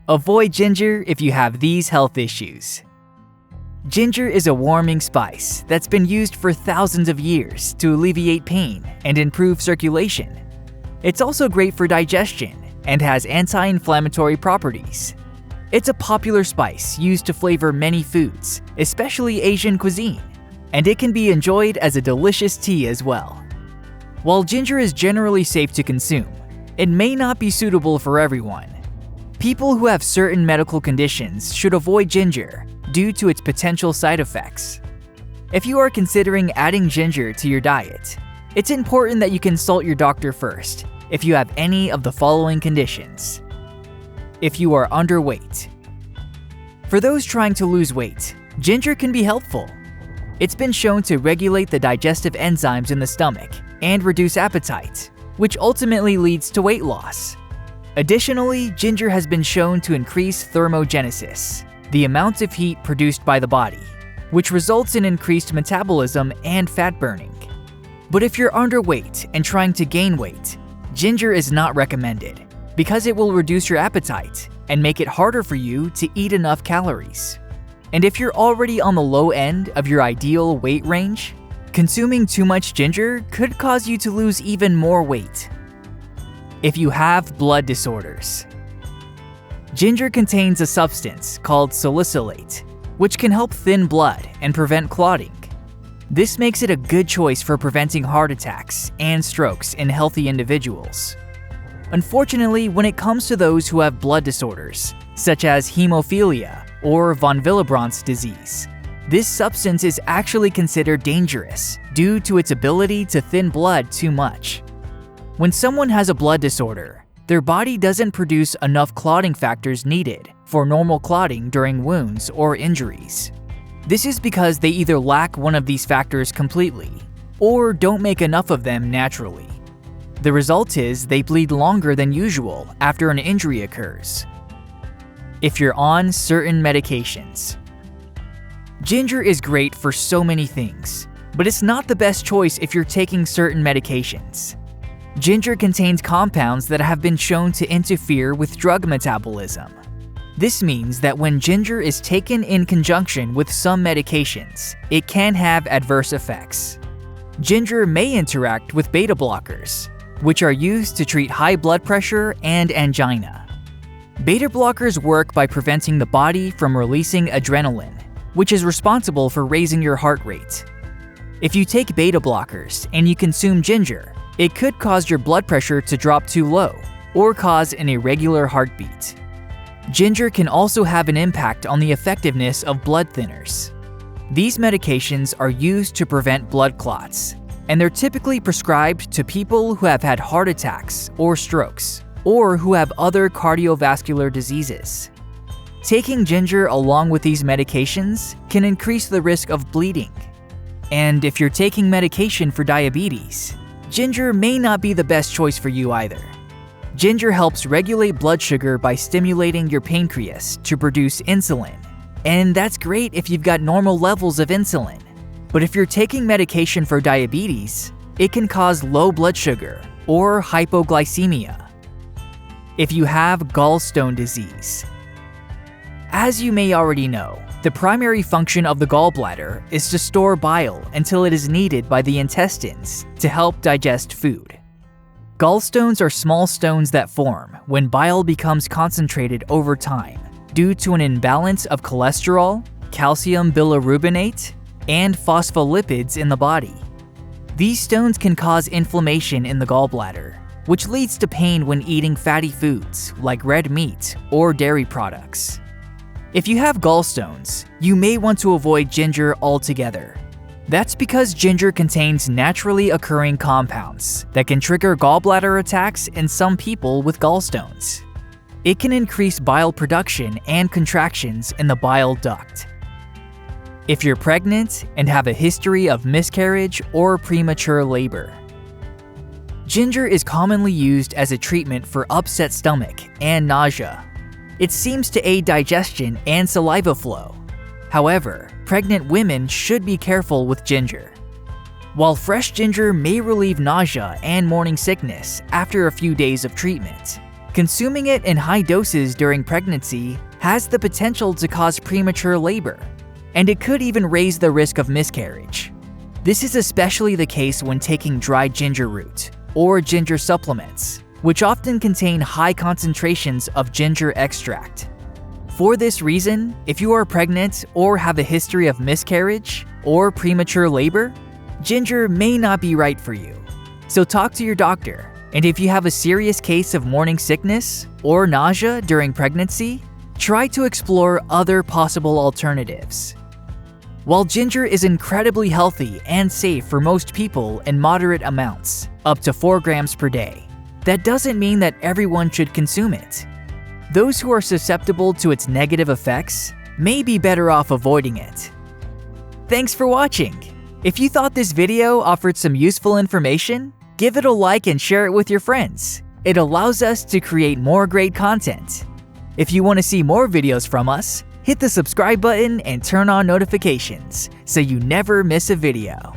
Avoid ginger if you have these health issues. Ginger is a warming spice that's been used for thousands of years to alleviate pain and improve circulation. It's also great for digestion and has anti-inflammatory properties. It's a popular spice used to flavor many foods, especially Asian cuisine, and it can be enjoyed as a delicious tea as well. While ginger is generally safe to consume, it may not be suitable for everyone. People who have certain medical conditions should avoid ginger due to its potential side effects. If you are considering adding ginger to your diet, it's important that you consult your doctor first if you have any of the following conditions. If you are underweight. For those trying to lose weight, ginger can be helpful. It's been shown to regulate the digestive enzymes in the stomach and reduce appetite, which ultimately leads to weight loss. Additionally, ginger has been shown to increase thermogenesis, the amount of heat produced by the body, which results in increased metabolism and fat burning. But if you're underweight and trying to gain weight, ginger is not recommended because it will reduce your appetite and make it harder for you to eat enough calories. And if you're already on the low end of your ideal weight range, consuming too much ginger could cause you to lose even more weight. If you have blood disorders. Ginger contains a substance called salicylate, which can help thin blood and prevent clotting. This makes it a good choice for preventing heart attacks and strokes in healthy individuals. Unfortunately, when it comes to those who have blood disorders, such as hemophilia or von Willebrand's disease, this substance is actually considered dangerous due to its ability to thin blood too much. When someone has a blood disorder, their body doesn't produce enough clotting factors needed for normal clotting during wounds or injuries. This is because they either lack one of these factors completely or don't make enough of them naturally. The result is they bleed longer than usual after an injury occurs. If you're on certain medications. Ginger is great for so many things, but it's not the best choice if you're taking certain medications. Ginger contains compounds that have been shown to interfere with drug metabolism. This means that when ginger is taken in conjunction with some medications, it can have adverse effects. Ginger may interact with beta blockers, which are used to treat high blood pressure and angina. Beta blockers work by preventing the body from releasing adrenaline, which is responsible for raising your heart rate. If you take beta blockers and you consume ginger, it could cause your blood pressure to drop too low or cause an irregular heartbeat. Ginger can also have an impact on the effectiveness of blood thinners. These medications are used to prevent blood clots, and they're typically prescribed to people who have had heart attacks or strokes, or who have other cardiovascular diseases. Taking ginger along with these medications can increase the risk of bleeding. And if you're taking medication for diabetes, ginger may not be the best choice for you either. Ginger helps regulate blood sugar by stimulating your pancreas to produce insulin, and that's great if you've got normal levels of insulin. But if you're taking medication for diabetes, it can cause low blood sugar or hypoglycemia. If you have gallstone disease. As you may already know, the primary function of the gallbladder is to store bile until it is needed by the intestines to help digest food. Gallstones are small stones that form when bile becomes concentrated over time due to an imbalance of cholesterol, calcium bilirubinate, and phospholipids in the body. These stones can cause inflammation in the gallbladder, which leads to pain when eating fatty foods like red meat or dairy products. If you have gallstones, you may want to avoid ginger altogether. That's because ginger contains naturally occurring compounds that can trigger gallbladder attacks in some people with gallstones. It can increase bile production and contractions in the bile duct. If you're pregnant and have a history of miscarriage or premature labor. Ginger is commonly used as a treatment for upset stomach and nausea. It seems to aid digestion and saliva flow. However, pregnant women should be careful with ginger. While fresh ginger may relieve nausea and morning sickness after a few days of treatment, Consuming it in high doses during pregnancy has the potential to cause premature labor, and it could even raise the risk of miscarriage. This is especially the case when taking dried ginger root or ginger supplements, which often contain high concentrations of ginger extract. For this reason, if you are pregnant or have a history of miscarriage or premature labor, ginger may not be right for you. So talk to your doctor, and if you have a serious case of morning sickness or nausea during pregnancy, try to explore other possible alternatives. While ginger is incredibly healthy and safe for most people in moderate amounts, up to 4 grams per day, that doesn't mean that everyone should consume it. Those who are susceptible to its negative effects may be better off avoiding it. Thanks for watching! If you thought this video offered some useful information, give it a like and share it with your friends. It allows us to create more great content. If you want to see more videos from us, hit the subscribe button and turn on notifications so you never miss a video.